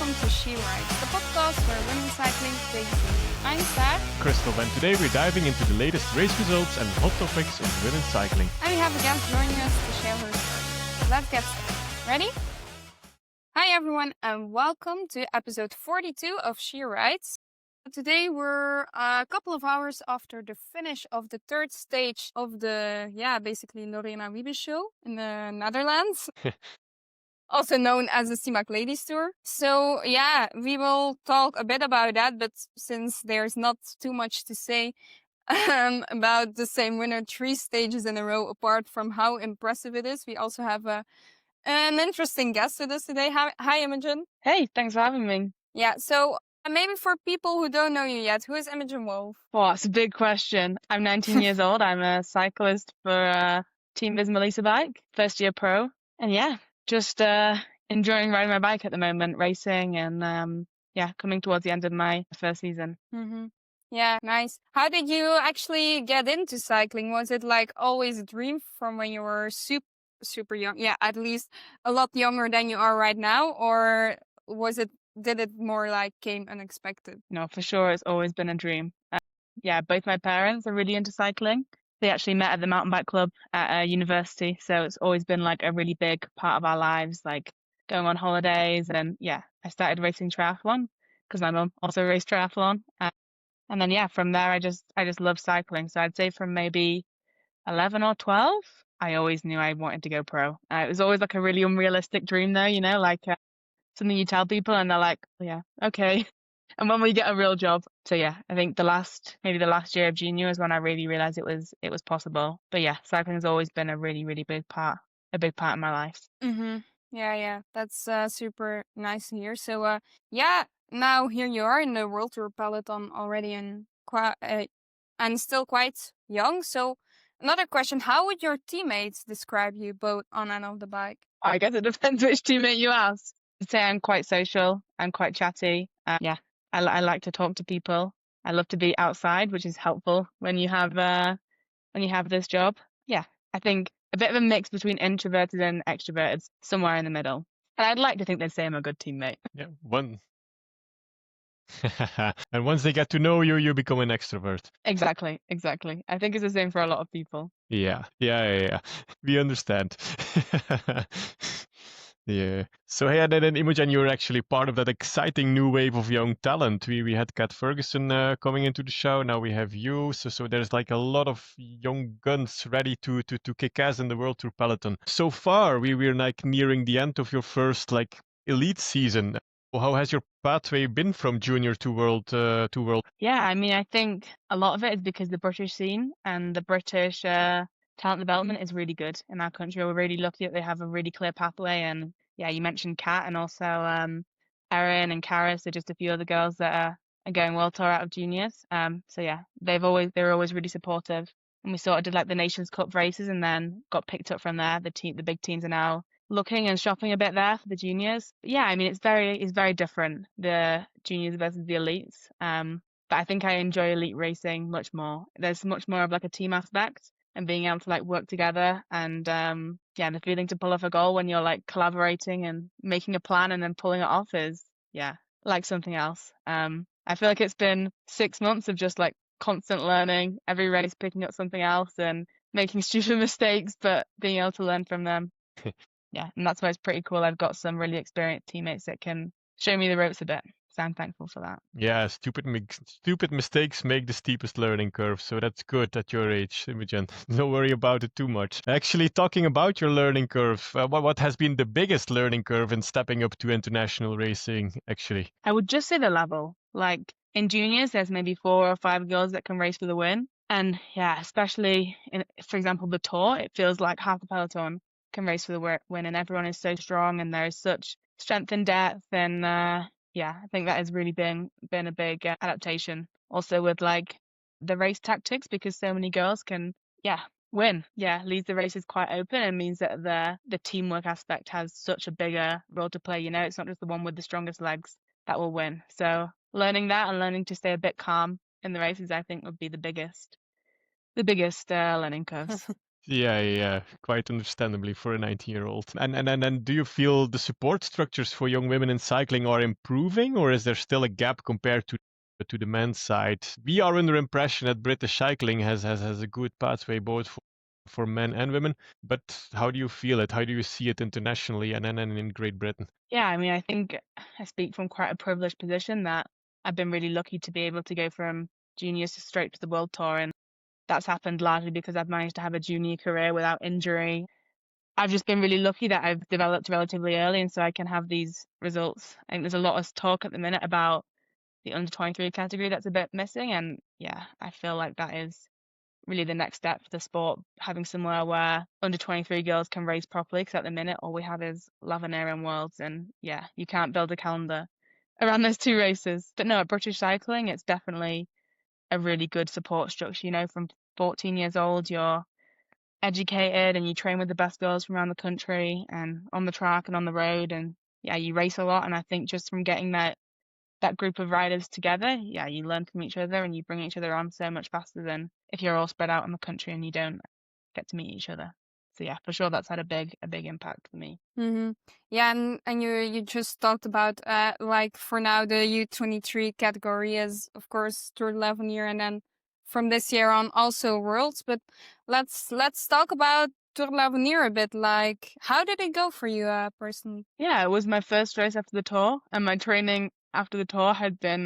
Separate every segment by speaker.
Speaker 1: welcome to She Rides, the podcast where women cycling takes you. I'm Saar.
Speaker 2: Kristof, and today we're diving into the latest race results and hot topics in women's cycling.
Speaker 1: And we have a guest joining us to share her story. Let's get started. Ready? Hi everyone, and welcome to episode 42 of She Rides. Today we're a couple of hours after the finish of the third stage of the, basically Roubaix show in the Netherlands. Also known as the CMAC Ladies Tour. So we will talk a bit about that, but since there's not too much to say about the same winner 3 stages in a row, apart from how impressive it is, we also have an interesting guest with us today. Hi, Imogen.
Speaker 3: Hey, thanks for having me.
Speaker 1: Yeah, so maybe for people who don't know you yet, who is Imogen Wolf?
Speaker 3: Oh, it's a big question. I'm 19 years old. I'm a cyclist for Team Visma Lease bike, first year pro. And just enjoying riding my bike at the moment, racing and coming towards the end of my first season.
Speaker 1: Mm-hmm. Yeah, nice. How did you actually get into cycling? Was it like always a dream from when you were super young? Yeah, at least a lot younger than you are right now, or did it more like came unexpected?
Speaker 3: No, for sure, it's always been a dream. Both my parents are really into cycling. They actually met at the mountain bike club at university, so it's always been like a really big part of our lives, like going on holidays. And I started racing triathlon because my mum also raced triathlon, and then from there I just love cycling. So I'd say from maybe 11 or 12, I always knew I wanted to go pro. It was always like a really unrealistic dream though, like something you tell people and they're like, oh, yeah, okay. And when we get a real job. So I think the last year of junior is when I really realized it was possible. But cycling has always been a really, really big part of my life.
Speaker 1: Mm-hmm. Yeah, that's super nice to hear. So now here you are in the WorldTour Peloton already and still quite young. So another question, how would your teammates describe you both on and off the bike?
Speaker 3: I guess it depends which teammate you ask. I'd say I'm quite social. I'm quite chatty. I like to talk to people. I love to be outside, which is helpful when you have this job. I think a bit of a mix between introverted and extroverted, somewhere in the middle. And I'd like to think they'd say I'm a good teammate.
Speaker 2: Yeah, and once they get to know you, you become an extrovert.
Speaker 3: Exactly. I think it's the same for a lot of people.
Speaker 2: Yeah. We understand. Yeah. So then Imogen, you're actually part of that exciting new wave of young talent. We had Kat Ferguson coming into the show. Now we have you. So there's like a lot of young guns ready to kick ass in the WorldTour Peloton. So far, we're like nearing the end of your first like elite season. How has your pathway been from junior to world?
Speaker 3: Yeah, I mean, I think a lot of it is because the British scene and the British talent development is really good in our country. We're really lucky that they have a really clear pathway. And you mentioned Kat and also Erin and Karis. They're just a few other girls that are going WorldTour out of juniors. They were always really supportive. And we sort of did like the Nations Cup races and then got picked up from there. The big teams are now looking and shopping a bit there for the juniors. I mean, it's very different, the juniors versus the elites. But I think I enjoy elite racing much more. There's much more of like a team aspect and being able to like work together and the feeling to pull off a goal when you're like collaborating and making a plan and then pulling it off is like something else. I feel like it's been 6 months of just like constant learning, every race picking up something else and making stupid mistakes but being able to learn from them. And that's why it's pretty cool. I've got some really experienced teammates that can show me the ropes a bit. So I'm thankful for that.
Speaker 2: Yeah, stupid mistakes make the steepest learning curve. So that's good at your age, Imogen. Don't worry about it too much. Actually, talking about your learning curve, what has been the biggest learning curve in stepping up to international racing, actually?
Speaker 3: I would just say the level. Like in juniors, there's maybe 4 or 5 girls that can race for the win. And especially in, for example, the Tour, it feels like half the peloton can race for the win and everyone is so strong and there's such strength and depth and I think that has really been a big adaptation also with like the race tactics because so many girls can win. Leads the race is quite open and means that the teamwork aspect has such a bigger role to play. It's not just the one with the strongest legs that will win. So learning that and learning to stay a bit calm in the races I think would be the biggest learning curves.
Speaker 2: Yeah, quite understandably for a 19-year-old. And do you feel the support structures for young women in cycling are improving, or is there still a gap compared to the men's side? We are under impression that British cycling has a good pathway both for men and women, but how do you feel it? How do you see it internationally and in Great Britain?
Speaker 3: Yeah, I mean, I think I speak from quite a privileged position that I've been really lucky to be able to go from juniors straight to the World Tour, and that's happened largely because I've managed to have a junior career without injury. I've just been really lucky that I've developed relatively early, and so I can have these results. I think there's a lot of talk at the minute about the under 23 category that's a bit missing, and yeah, I feel like that is really the next step for the sport, having somewhere where under 23 girls can race properly, because at the minute all we have is L'Avenir and Worlds, and yeah, you can't build a calendar around those two races. But no, at British cycling, it's definitely a really good support structure. You know, from 14 years old, you're educated and you train with the best girls from around the country and on the track and on the road, and yeah, you race a lot. And I think just from getting that group of riders together, yeah, you learn from each other and you bring each other on so much faster than if you're all spread out in the country and you don't get to meet each other. So yeah, for sure that's had a big impact for me.
Speaker 1: Mm-hmm. Yeah, and you just talked about like for now the U23 category is of course Tour 11 year, and then from this year on also Worlds. But let's talk about Tour 11 year a bit. Like, how did it go for you personally?
Speaker 3: Yeah, it was my first race after the tour, and my training after the tour had been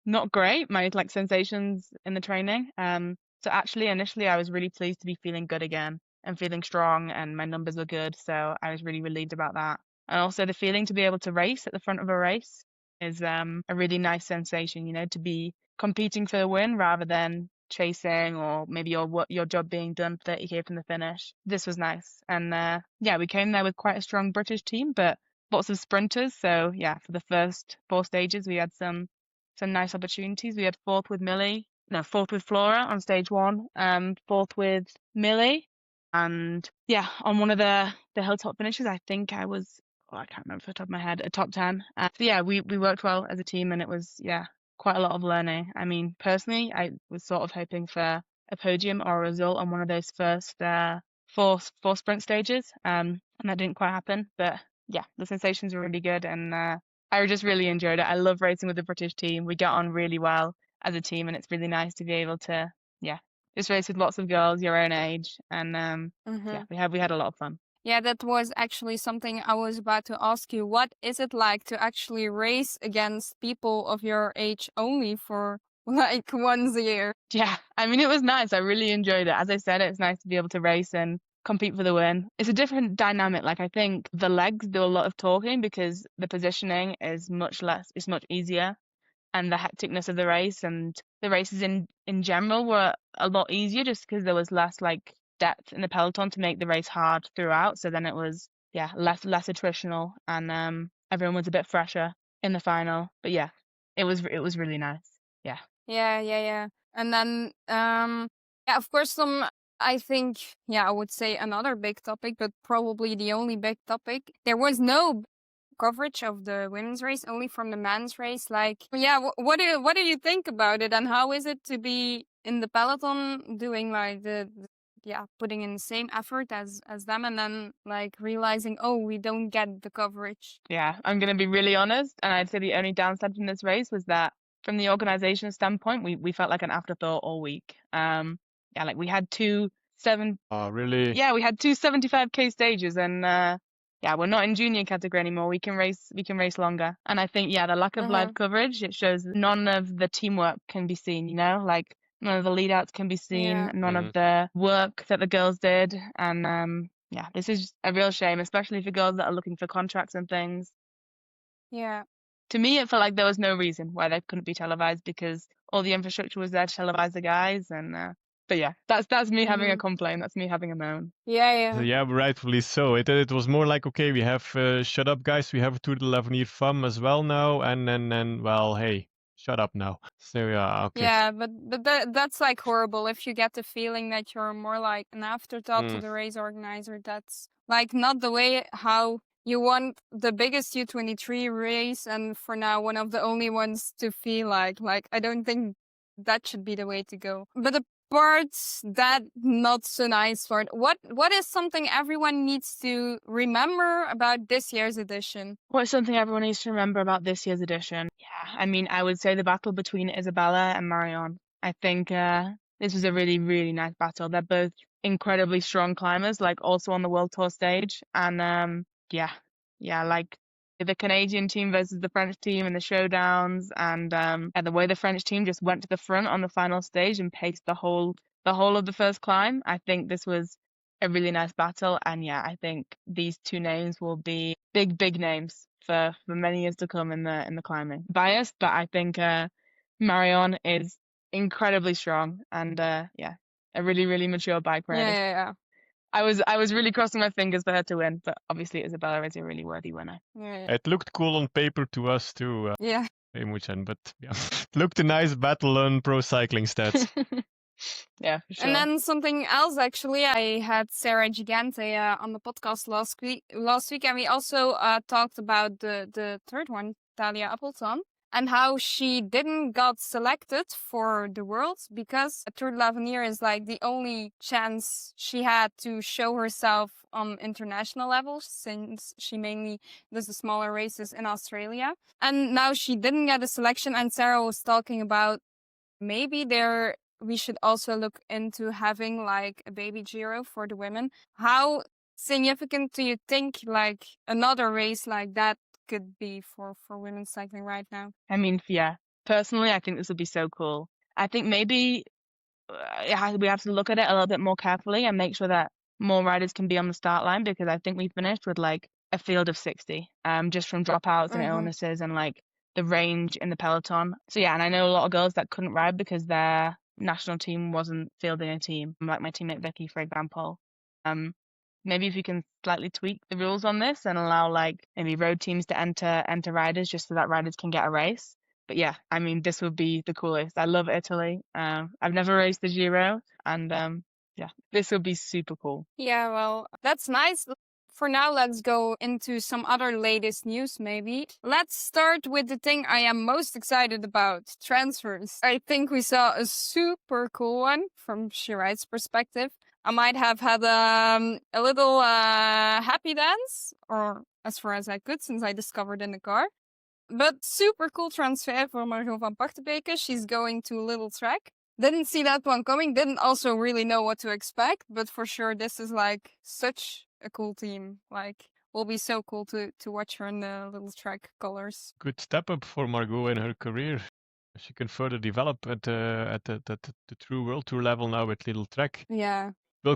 Speaker 3: not great. My like sensations in the training. So actually initially I was really pleased to be feeling good again and feeling strong, and my numbers were good, so I was really relieved about that. And also the feeling to be able to race at the front of a race is a really nice sensation, you know, to be competing for the win rather than chasing or maybe your job being done 30k from the finish. This was nice. And yeah, we came there with quite a strong British team, but lots of sprinters. So yeah, for the first 4 stages we had some nice opportunities. We had fourth with Flora on stage 1, fourth with Millie, and yeah, on one of the hilltop finishes I think I was, I can't remember off the top of my head, a top 10. So yeah, we worked well as a team, and it was quite a lot of learning. I mean, personally, I was sort of hoping for a podium or a result on one of those first four sprint stages, and that didn't quite happen. But yeah, the sensations were really good, and I just really enjoyed it. I love racing with the British team. We got on really well as a team, and it's really nice to be able to just race with lots of girls your own age, and
Speaker 1: Mm-hmm.
Speaker 3: we had a lot of fun.
Speaker 1: Yeah, that was actually something I was about to ask you. What is it like to actually race against people of your age only for like once a year?
Speaker 3: Yeah, I mean, it was nice. I really enjoyed it. As I said, it's nice to be able to race and compete for the win. It's a different dynamic. Like, I think the legs do a lot of talking because the positioning is much easier, and the hecticness of the race and the races in general were a lot easier just because there was less like depth in the peloton to make the race hard throughout. So then it was less attritional, and everyone was a bit fresher in the final. But yeah, it was really nice. Yeah.
Speaker 1: Yeah. And then, yeah, of course, I think, I would say another big topic, but probably the only big topic. There was no coverage of the women's race, only from the men's race. Like, yeah, what do you think about it, and how is it to be in the peloton doing like putting in the same effort as them, and then like realizing, oh, we don't get the coverage?
Speaker 3: Yeah, I'm going to be really honest, and I'd say the only downside in this race was that from the organization standpoint, we felt like an afterthought all week. Yeah, like we had two
Speaker 2: Really?
Speaker 3: we had two 75k stages, and we're not in junior category anymore. We can race longer, and I think the lack of live coverage, it shows none of the teamwork can be seen. You know, like none of the lead outs can be seen,
Speaker 1: Yeah.
Speaker 3: none of the work that the girls did, and this is a real shame, especially for girls that are looking for contracts and things.
Speaker 1: Yeah.
Speaker 3: To me, it felt like there was no reason why they couldn't be televised because all the infrastructure was there to televise the guys, and but yeah, that's me having a complaint. That's me having a moan.
Speaker 1: Yeah.
Speaker 2: Yeah, rightfully so. It was more like, okay, we have shut up, guys. We have Tour de l'Avenir fun as well now, and well, hey, shut up now. So yeah, okay.
Speaker 1: Yeah, but that's like horrible if you get the feeling that you're more like an afterthought to the race organizer. That's like not the way how you want the biggest U23 race, and for now one of the only ones to feel like I don't think that should be the way to go. But parts that not so nice part. What is something everyone needs to remember about this year's edition?
Speaker 3: What's something everyone needs to remember about this year's edition? Yeah, I mean, I would say the battle between Isabella and Marion. I think this was a really, really nice battle. They're both incredibly strong climbers, like also on the World Tour stage. And yeah, like the Canadian team versus the French team in the showdowns, and the way the French team just went to the front on the final stage and paced the whole of the first climb. I think this was a really nice battle, and yeah, I think these two names will be big names for many years to come in the climbing. Biased, but I think Marion is incredibly strong, and yeah, a really mature bike rider.
Speaker 1: Yeah.
Speaker 3: I was really crossing my fingers for her to win, but obviously Isabella is a really worthy winner.
Speaker 1: Yeah.
Speaker 2: It looked cool on paper to us too,
Speaker 1: Yeah.
Speaker 2: Imogen, but yeah, it looked a nice battle on pro cycling stats.
Speaker 3: Yeah, for sure.
Speaker 1: And then something else, actually, I had Sarah Gigante on the podcast last week, and we also talked about the third one, Talia Appleton, and how she didn't got selected for the Worlds because Tour de l'Avenir is like the only chance she had to show herself on international levels, since she mainly does the smaller races in Australia. And now she didn't get a selection, and Sarah was talking about maybe we should also look into having like a baby Giro for the women. How significant do you think like another race like that could be for women's cycling right now?
Speaker 3: I mean, yeah, personally, I think this would be so cool. I think maybe we have to look at it a little bit more carefully and make sure that more riders can be on the start line, because I think we finished with like a field of 60, just from dropouts and illnesses and like the range in the peloton. So yeah, and I know a lot of girls that couldn't ride because their national team wasn't fielding a team, like my teammate Vicky, for example. Maybe if we can slightly tweak the rules on this and allow like maybe road teams to enter riders just so that riders can get a race. But yeah, I mean, this would be the coolest. I love Italy. I've never raced the Giro, and yeah, this would be super cool.
Speaker 1: Yeah, well, that's nice. For now, let's go into some other latest news, maybe. Let's start with the thing I am most excited about, transfers. I think we saw a super cool one from She Rides' perspective. I might have had a little happy dance, or as far as I could, since I discovered in the car. But super cool transfer for Margot van Pachtebeke. She's going to Little Trek. Didn't see that one coming. Didn't also really know what to expect. But for sure, this is like such a cool team. Like, will be so cool to watch her in the Little Trek colors.
Speaker 2: Good step up for Margot in her career. She can further develop at the true World Tour level now with Little Trek.
Speaker 1: Yeah.
Speaker 2: It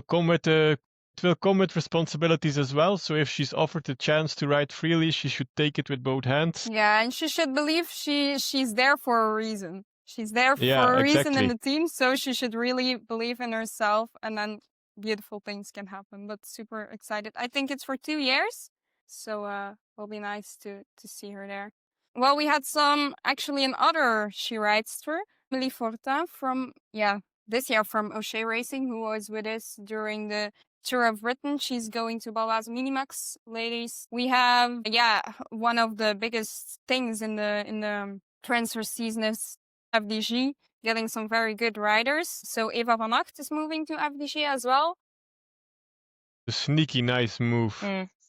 Speaker 2: will come with responsibilities as well. So if she's offered a chance to ride freely, she should take it with both hands.
Speaker 1: Yeah, and she should believe she's there for a reason. She's there for a reason in the team, so she should really believe in herself, and then beautiful things can happen. But super excited. I think it's for 2 years, so will be nice to see her there. Well, we had another She Rides tour, Emily Fortin from this year from O'Shea Racing, who was with us during the Tour of Britain. She's going to Baloise Minimax, ladies. We have one of the biggest things in the transfer season is FDG getting some very good riders. So Eva van Acht is moving to FDG as well.
Speaker 2: A sneaky nice move.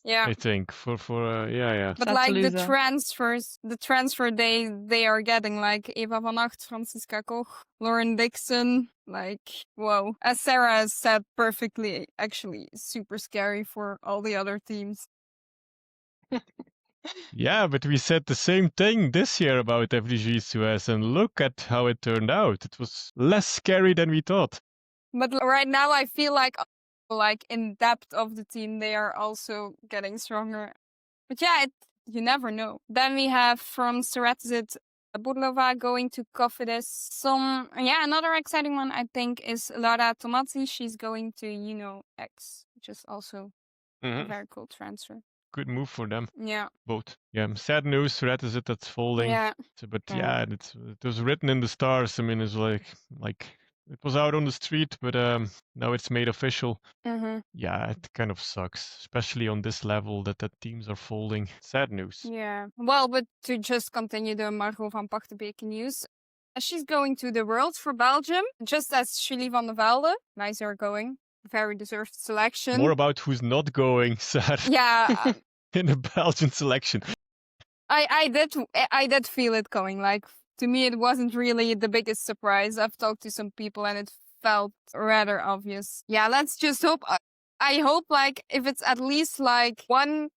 Speaker 1: Yeah,
Speaker 2: I think for
Speaker 1: But like the transfer they are getting, like Eva van Acht, Franziska Koch, Lauren Dixon, like whoa. As Sarah has said perfectly, actually super scary for all the other teams.
Speaker 2: Yeah, but we said the same thing this year about FDG Suez, and look at how it turned out. It was less scary than we thought.
Speaker 1: But right now I feel like in depth of the team, they are also getting stronger. But yeah, you never know. Then we have from Ceratizit Burlova going to Cofidis. Another exciting one I think is Lara Tomazzi. She's going to X, which is also a very cool transfer.
Speaker 2: Good move for them.
Speaker 1: Yeah.
Speaker 2: Both. Yeah. Sad news, Ceratizit that's folding.
Speaker 1: Yeah.
Speaker 2: But it was written in the stars. I mean, it's like it was out on the street, but now it's made official. Yeah, it kind of sucks, especially on this level that teams are folding. Sad news.
Speaker 1: Yeah. Well, but to just continue the Margot van Pachtebeke news, She's going to the World for Belgium, just as Julie van der Velde. Nice are going. Very deserved selection.
Speaker 2: More about who's not going, Saar,
Speaker 1: Yeah,
Speaker 2: in the Belgian selection.
Speaker 1: I did feel it coming. Like, to me, it wasn't really the biggest surprise. I've talked to some people and it felt rather obvious. Yeah, let's just hope. I hope, like, if it's at least like 1%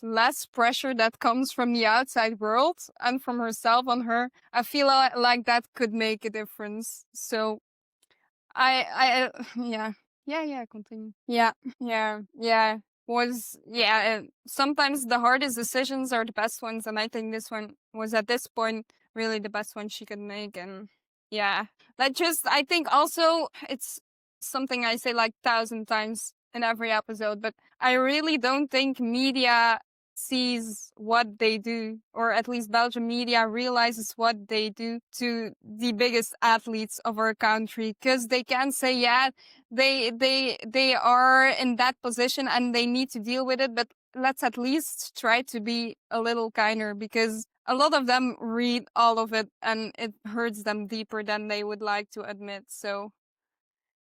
Speaker 1: less pressure that comes from the outside world and from herself on her, I feel like that could make a difference. So yeah, continue. Yeah. Sometimes the hardest decisions are the best ones, and I think this one was at this point really the best one she could make. And yeah, I think also it's something I say like 1,000 times in every episode, but I really don't think media sees what they do, or at least Belgian media realizes what they do to the biggest athletes of our country, because they can say, yeah, they are in that position and they need to deal with it, but let's at least try to be a little kinder, because a lot of them read all of it and it hurts them deeper than they would like to admit. So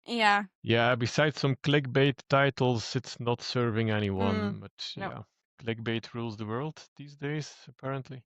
Speaker 1: yeah.
Speaker 2: Yeah, besides some clickbait titles, it's not serving anyone. But
Speaker 1: No.
Speaker 2: yeah, clickbait rules the world these days, apparently.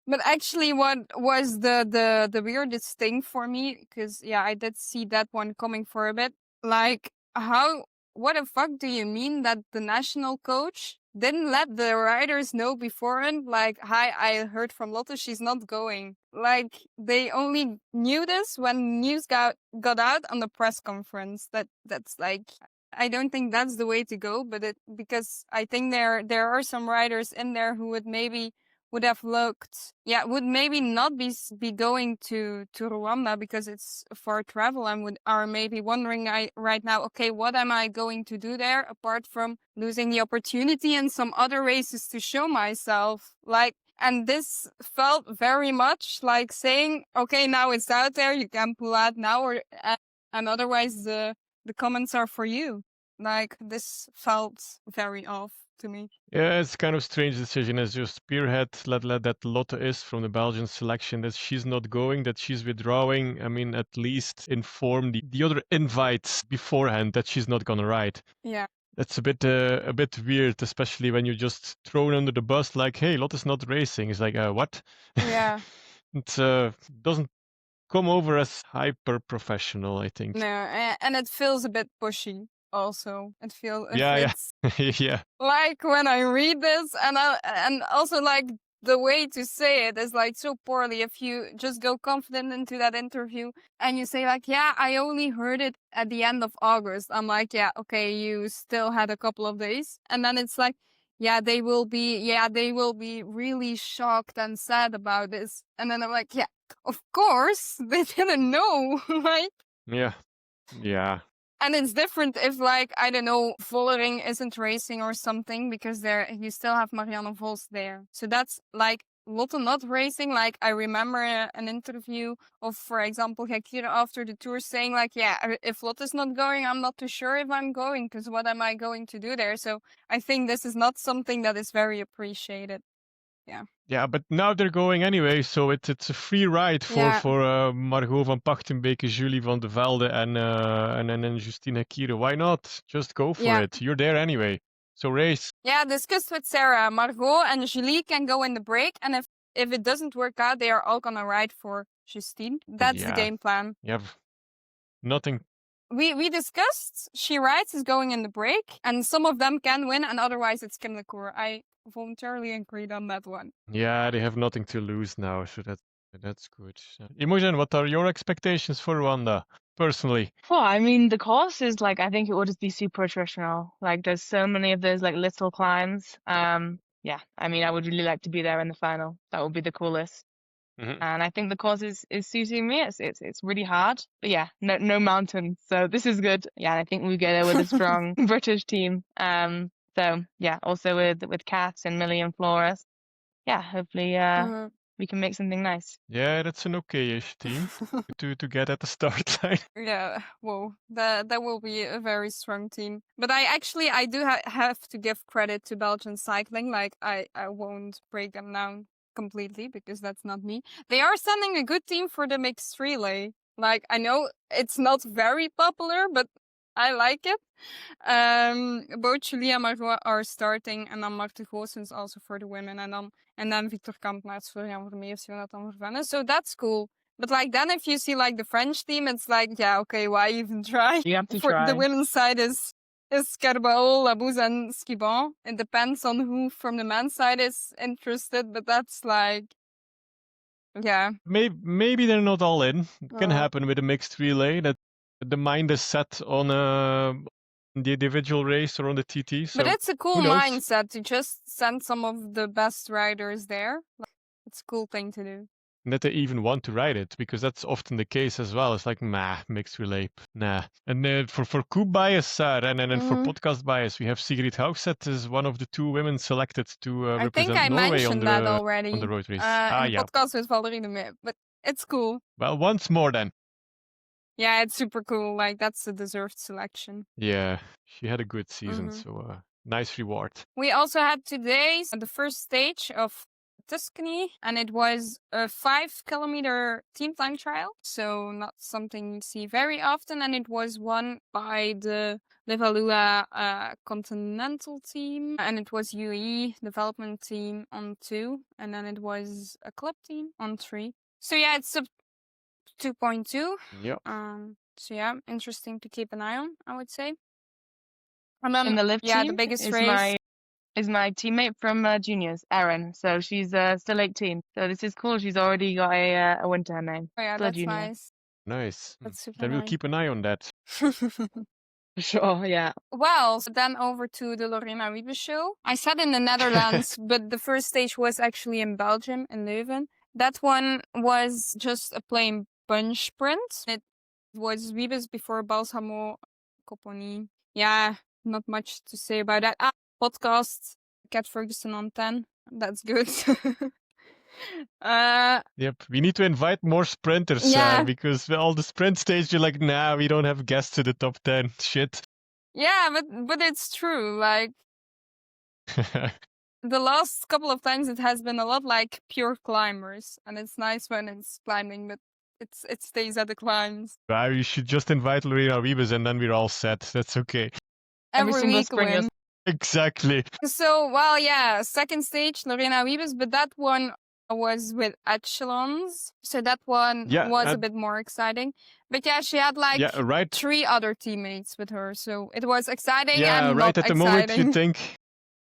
Speaker 1: But actually, what was the weirdest thing for me, because yeah, I did see that one coming for a bit. Like, what the fuck do you mean that the national coach didn't let the riders know beforehand? Like, hi, I heard from Lotte, she's not going. Like, they only knew this when news got out on the press conference. That's like, I don't think that's the way to go. But because I think there are some riders in there who would have looked, would maybe not be going to Rwanda because it's far travel, and are maybe wondering right now, okay, what am I going to do there apart from losing the opportunity in some other races to show myself? Like, and this felt very much like saying, okay, now it's out there, you can pull out now, and otherwise the comments are for you. Like, this felt very off to me.
Speaker 2: Yeah, it's kind of strange decision as your spearhead, let that Lotte is from the Belgian selection, that she's not going, that she's withdrawing. I mean, at least inform the other invites beforehand that she's not gonna ride.
Speaker 1: Yeah.
Speaker 2: That's a bit weird, especially when you're just thrown under the bus like, hey, Lotte's not racing. It's like, what?
Speaker 1: Yeah.
Speaker 2: It doesn't come over as hyper professional, I think.
Speaker 1: No, and it feels a bit pushy also. It feels
Speaker 2: Yeah.
Speaker 1: like when I read this, and also like the way to say it is like so poorly. If you just go confident into that interview and you say like, yeah, I only heard it at the end of August. I'm like, yeah, okay, you still had a couple of days. And then it's like, they will be really shocked and sad about this. And then I'm like, yeah, of course they didn't know, right?
Speaker 2: Yeah.
Speaker 1: And it's different if, like, I don't know, Vollering isn't racing or something, because you still have Marianne Vos there. So that's like Lotte not racing. Like, I remember an interview of, for example, Gekira after the tour saying like, yeah, if Lotte's not going, I'm not too sure if I'm going, because what am I going to do there? So I think this is not something that is very appreciated.
Speaker 2: Yeah, but now they're going anyway, so it's a free ride for Margot van Pachtenbeke, Julie van der Velde, and Justine Hekire. Why not? Just go for it. You're there anyway. So race.
Speaker 1: Yeah, discussed with Sarah. Margot and Julie can go in the break, and if it doesn't work out, they are all gonna ride for Justine. That's the game plan.
Speaker 2: You have nothing.
Speaker 1: We discussed she rides is going in the break, and some of them can win, and otherwise it's Kim Lecour. I voluntarily agreed on that one.
Speaker 2: Yeah, they have nothing to lose now, so that's good. Imogen, what are your expectations for Rwanda, personally?
Speaker 3: Well, I mean, the course is like, I think it would just be super traditional. Like, there's so many of those like little climbs. Yeah, I mean, I would really like to be there in the final. That would be the coolest.
Speaker 2: Mm-hmm.
Speaker 3: And I think the course is suiting me. It's really hard, but yeah, no mountains, so this is good. Yeah, I think we get there with a strong British team. So yeah, also with Kat and Millie and Flores. Yeah, hopefully we can make something nice.
Speaker 2: Yeah, that's an okay-ish team to get at the start line.
Speaker 1: Yeah, whoa, that will be a very strong team. But I do have to give credit to Belgian cycling. Like, I won't break them down. completely because that's not me. They are sending a good team for the mixed relay. Like, I know it's not very popular, but I like it. Both Julie and Margot are starting, and then Marten Goossens also for the women, and then Victor Kampnaerts, Florian Vermeers, Jonathan Vervenne. So that's cool. But like then, if you see like the French team, it's like, yeah, okay, why even try?
Speaker 3: You have to
Speaker 1: For the
Speaker 3: try.
Speaker 1: women's side is Kerbao, Labouze, and Skiban. It depends on who from the men's side is interested, but that's like, yeah.
Speaker 2: Maybe they're not all in. It can
Speaker 1: Oh.
Speaker 2: happen with a mixed relay that the mind is set on the individual race or on the TT. So
Speaker 1: But it's a cool
Speaker 2: who knows?
Speaker 1: mindset to just send some of the best riders there. Like, it's a cool thing to do.
Speaker 2: That they even want to ride it, because that's often the case as well. It's like, mixed relay, nah. And for Coup bias, Saar, and for podcast bias, we have Sigrid Haugset as one of the 2 women selected to
Speaker 1: I think
Speaker 2: represent
Speaker 1: I
Speaker 2: Norway on
Speaker 1: mentioned that
Speaker 2: the
Speaker 1: already
Speaker 2: road race.
Speaker 1: in the
Speaker 2: Yeah.
Speaker 1: podcast with Valerie de Mee, but it's cool.
Speaker 2: Well, once more then.
Speaker 1: Yeah, it's super cool. Like, that's a deserved selection.
Speaker 2: Yeah, she had a good season, so nice reward.
Speaker 1: We also had today the first stage of Tuscany, and it was a 5-kilometer team time trial, so not something you see very often, and it was won by the Levallois Continental team, and it was UAE development team on 2, and then it was a club team on 3. So yeah, it's a 2.2.
Speaker 2: Yeah.
Speaker 1: So yeah, interesting to keep an eye on, I would say. And then,
Speaker 3: In the live
Speaker 1: yeah,
Speaker 3: team
Speaker 1: the biggest
Speaker 3: is
Speaker 1: race.
Speaker 3: my teammate from juniors, Erin. So she's still 18. So this is cool. She's already got a win to her name.
Speaker 1: Oh yeah,
Speaker 3: Still a
Speaker 1: that's
Speaker 3: junior.
Speaker 1: nice.
Speaker 2: Nice.
Speaker 1: That's super
Speaker 2: Then we'll
Speaker 1: nice.
Speaker 2: keep an eye on that.
Speaker 3: Sure, yeah.
Speaker 1: Well, so then over to the Lorena Wiebe show. I said in the Netherlands, but the first stage was actually in Belgium, in Leuven. That one was just a plain bunch sprint. It was Wiebes before Balsamo, Copponi. Yeah, not much to say about that. Podcast, Cat Ferguson on 10. That's good.
Speaker 2: Yep, we need to invite more sprinters,
Speaker 1: Yeah.
Speaker 2: because all the sprint stage, you're like, nah, we don't have guests to the top 10. Shit.
Speaker 1: Yeah, but it's true. Like, the last couple of times it has been a lot like pure climbers, and it's nice when it's climbing, but it stays at the climbs.
Speaker 2: You should just invite Lorena Wiebes and then we're all set. That's okay.
Speaker 3: Every single
Speaker 1: week
Speaker 3: spring
Speaker 1: win.
Speaker 2: Exactly.
Speaker 1: So, well, yeah, second stage, Lorena Wiebes, but that one was with echelons. So that one was a bit more exciting. But yeah, she had like 3 other teammates with her. So it was exciting and
Speaker 2: right
Speaker 1: not
Speaker 2: at the
Speaker 1: exciting.
Speaker 2: moment you think,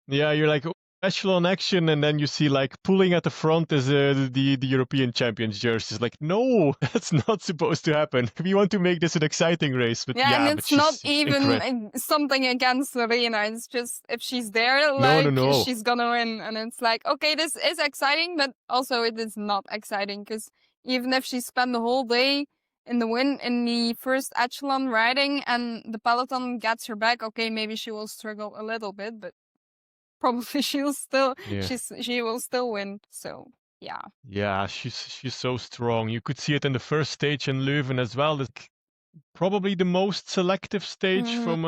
Speaker 2: you're like, echelon action, and then you see like pulling at the front is the European Champions jerseys. Like, no, that's not supposed to happen. We want to make this an exciting race, but
Speaker 1: and it's not even
Speaker 2: incredible.
Speaker 1: something against Lorena. It's just if she's there, like
Speaker 2: no.
Speaker 1: she's gonna win, and it's like, okay, this is exciting, but also it is not exciting because even if she spent the whole day in the first echelon riding, and the peloton gets her back, okay, maybe she will struggle a little bit, but probably she will still win. So yeah.
Speaker 2: Yeah, she's so strong. You could see it in the first stage in Leuven as well. It's probably the most selective stage from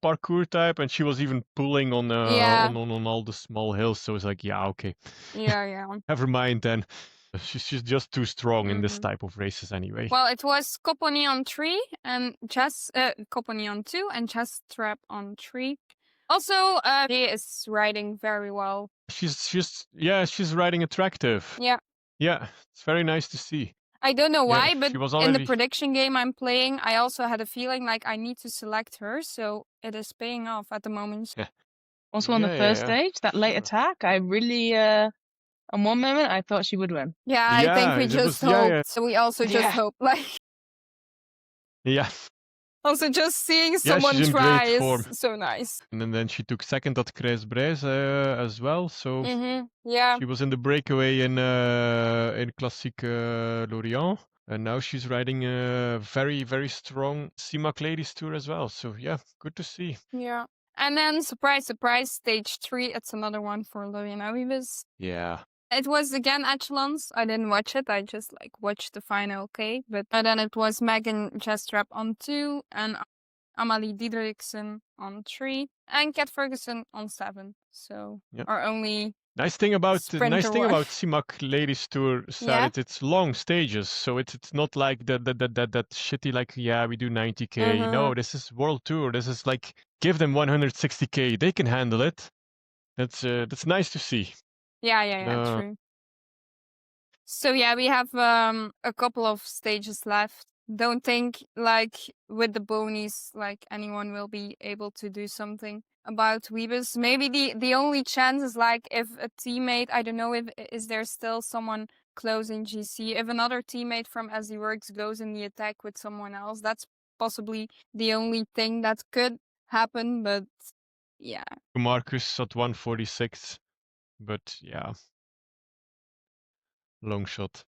Speaker 2: parkour type, and she was even pulling on all the small hills. So it's like, yeah, okay.
Speaker 1: Yeah.
Speaker 2: Never mind then. She's just too strong in this type of races anyway.
Speaker 1: Well, it was Copponi on 3 and Copponi on 2 and Chest Trap on 3. Also, she is riding very well.
Speaker 2: She's riding attractive.
Speaker 1: Yeah,
Speaker 2: it's very nice to see.
Speaker 1: I don't know why, but
Speaker 2: already...
Speaker 1: in the prediction game I'm playing, I also had a feeling like I need to select her, so it is paying off at the moment.
Speaker 2: Yeah.
Speaker 3: Also on the first stage, that late attack, I really, on one moment, I thought she would win.
Speaker 1: Yeah, I think we just hoped. So we also just hoped, like.
Speaker 2: Yeah.
Speaker 1: Also, just seeing someone try is so nice.
Speaker 2: And then she took second at Kruisbreis as well. So she was in the breakaway in Classique Lorient. And now she's riding a very, very strong CIMAC Ladies Tour as well. So yeah, good to see.
Speaker 1: Yeah. And then, surprise, surprise, stage 3. It's another one for Lorena Wiebes.
Speaker 2: Yeah.
Speaker 1: It was again echelons. I didn't watch it. I just watched the final, okay? But then it was Megan Jestrap on 2 and Amalie Diederiksen on 3 and Cat Ferguson on 7. So our only
Speaker 2: Nice thing about
Speaker 1: sprinter one.
Speaker 2: CIMAC Ladies Tour, Saar,
Speaker 1: Yeah.
Speaker 2: it's long stages, so it's not like that shitty like we do 90K.
Speaker 1: Mhm.
Speaker 2: No, this is World Tour. This is like give them 160K. They can handle it. That's nice to see.
Speaker 1: Yeah, true. So yeah, we have a couple of stages left. Don't think like with the bonies like anyone will be able to do something about Weebus. Maybe the only chance is like if a teammate, I don't know if is there still someone close in GC. If another teammate from SD Works goes in the attack with someone else, that's possibly the only thing that could happen, but yeah.
Speaker 2: Marcus at 146, but yeah, long shot.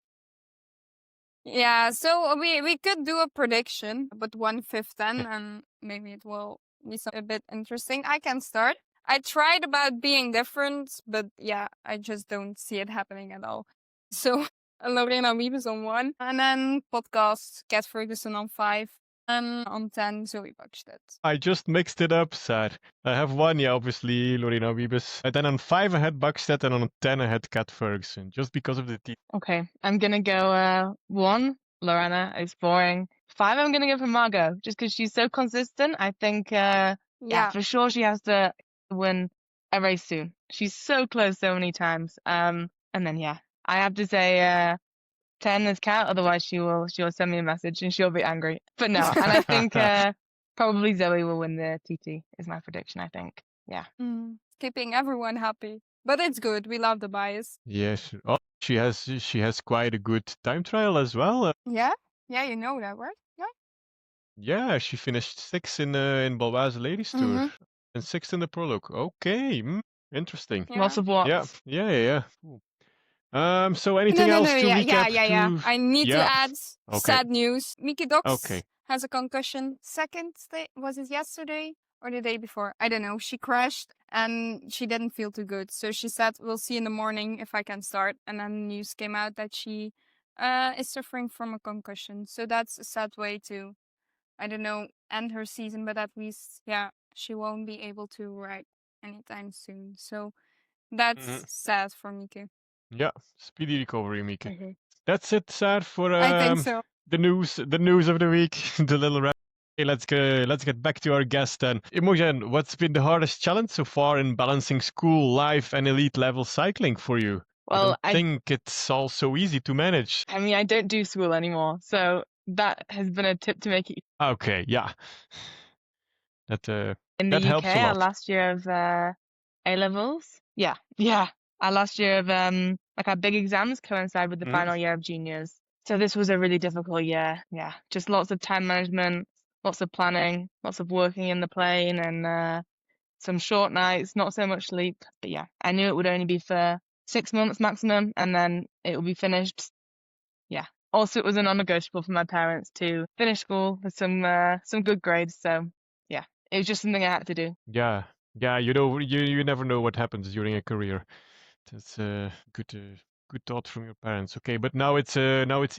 Speaker 1: Yeah, so we could do a prediction, but 1/5 then, and maybe it will be a bit interesting. I can start. I tried about being different, but yeah, I just don't see it happening at all. So Lorena Wiebes on 1, and then podcast Cat Ferguson on 5, and on 10 Zoe Buckstedt.
Speaker 2: I just mixed it up, Saar. I have 1, obviously, Lorena Wiebes. And then on 5 I had Buckstedt, and on 10 I had Cat Ferguson, just because of the team.
Speaker 3: Okay, I'm gonna go 1, Lorena. It's boring. 5, I'm gonna go for Margot, just because she's so consistent. I think, yeah, for sure she has to win a race soon. She's so close so many times. And then yeah, I have to say 10 is Cat, otherwise she'll send me a message and she'll be angry. But no, and I think probably Zoe will win the TT is my prediction, I think. Yeah.
Speaker 1: Keeping everyone happy. But it's good. We love the bias.
Speaker 2: Yes. Oh, she has quite a good time trial as well.
Speaker 1: Yeah? Yeah, you know that, right? Yeah.
Speaker 2: Yeah, she finished 6th in Balwaze Ladies Tour and 6th in the prologue. Okay, interesting.
Speaker 1: Yeah.
Speaker 3: Lots of watts.
Speaker 2: Yeah. So anything else to recap?
Speaker 1: Yeah. I need to add sad news. Miki Dox
Speaker 2: Okay.
Speaker 1: has a concussion. Was it yesterday or the day before? I don't know. She crashed and she didn't feel too good. So she said, we'll see in the morning if I can start. And then news came out that she is suffering from a concussion. So that's a sad way to, I don't know, end her season. But at least, yeah, she won't be able to ride anytime soon. So that's sad for Miki.
Speaker 2: Yeah, speedy recovery, Miki. That's it, Saar, for
Speaker 1: I think so.
Speaker 2: the news of the week. The little wrap. Okay, let's get back to our guest then. Imogen, what's been the hardest challenge so far in balancing school life and elite level cycling for you?
Speaker 3: Well,
Speaker 2: I don't think it's all so easy to manage.
Speaker 3: I mean, I don't do school anymore, so that has been a tip to make it.
Speaker 2: Okay, yeah. That
Speaker 3: in the
Speaker 2: helps
Speaker 3: UK,
Speaker 2: a lot.
Speaker 3: Our last year of A levels. Yeah. Our last year of like our big exams coincide with the final year of juniors. So this was a really difficult year. Yeah, just lots of time management, lots of planning, lots of working in the plane, and some short nights, not so much sleep. But yeah, I knew it would only be for 6 months maximum, and then it will be finished. Yeah. Also, it was a non-negotiable for my parents to finish school with some good grades. So yeah, it was just something I had to do.
Speaker 2: Yeah, you know, you never know what happens during a career. That's good thought from your parents. Okay, but now it's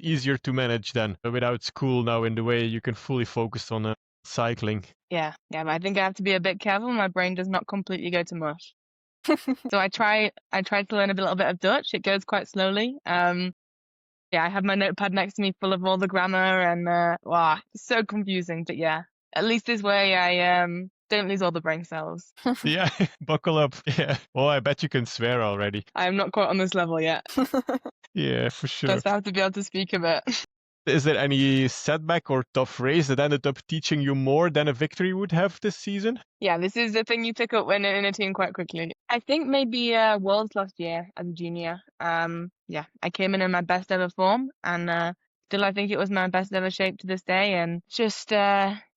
Speaker 2: easier to manage then without school now in the way you can fully focus on cycling.
Speaker 3: Yeah, but I think I have to be a bit careful. My brain does not completely go to mush. So I tried to learn a little bit of Dutch. It goes quite slowly. Yeah, I have my notepad next to me full of all the grammar and wow, it's so confusing. But yeah, at least this way I don't lose all the brain cells.
Speaker 2: Yeah, buckle up. Yeah. Oh, I bet you can swear already.
Speaker 3: I'm not quite on this level yet.
Speaker 2: Yeah, for sure.
Speaker 3: Just have to be able to speak a bit.
Speaker 2: Is there any setback or tough race that ended up teaching you more than a victory would have this season?
Speaker 3: Yeah, this is the thing you pick up when in a team quite quickly. I think maybe Worlds last year as a junior. Yeah, I came in my best ever form, and still I think it was my best ever shape to this day. And just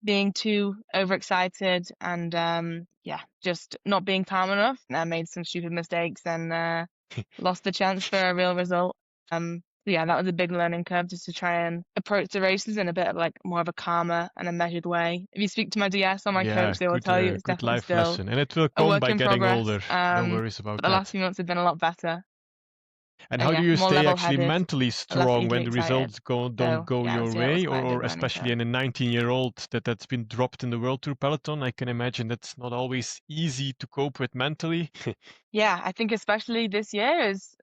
Speaker 3: being too overexcited and yeah, just not being calm enough. I made some stupid mistakes and lost the chance for a real result. Yeah, that was a big learning curve, just to try and approach the races in a bit of like more of a calmer and a measured way. If you speak to my DS or my coach, they will tell you it's definitely
Speaker 2: life
Speaker 3: still
Speaker 2: lesson. And it will
Speaker 3: a
Speaker 2: come
Speaker 3: work
Speaker 2: by
Speaker 3: in
Speaker 2: getting
Speaker 3: progress.
Speaker 2: older. No worries about
Speaker 3: But
Speaker 2: that.
Speaker 3: the last few months have been a lot better.
Speaker 2: And how do you
Speaker 3: more
Speaker 2: stay actually
Speaker 3: level-headed,
Speaker 2: mentally
Speaker 3: less
Speaker 2: strong
Speaker 3: easily
Speaker 2: when the
Speaker 3: excited.
Speaker 2: results don't go
Speaker 3: Yeah, I would
Speaker 2: your
Speaker 3: say that was
Speaker 2: way,
Speaker 3: quite a big
Speaker 2: or
Speaker 3: learning
Speaker 2: especially
Speaker 3: curve.
Speaker 2: in a 19-year-old that's been dropped in the World Tour peloton? I can imagine that's not always easy to cope with mentally.
Speaker 3: Yeah, I think especially this year is,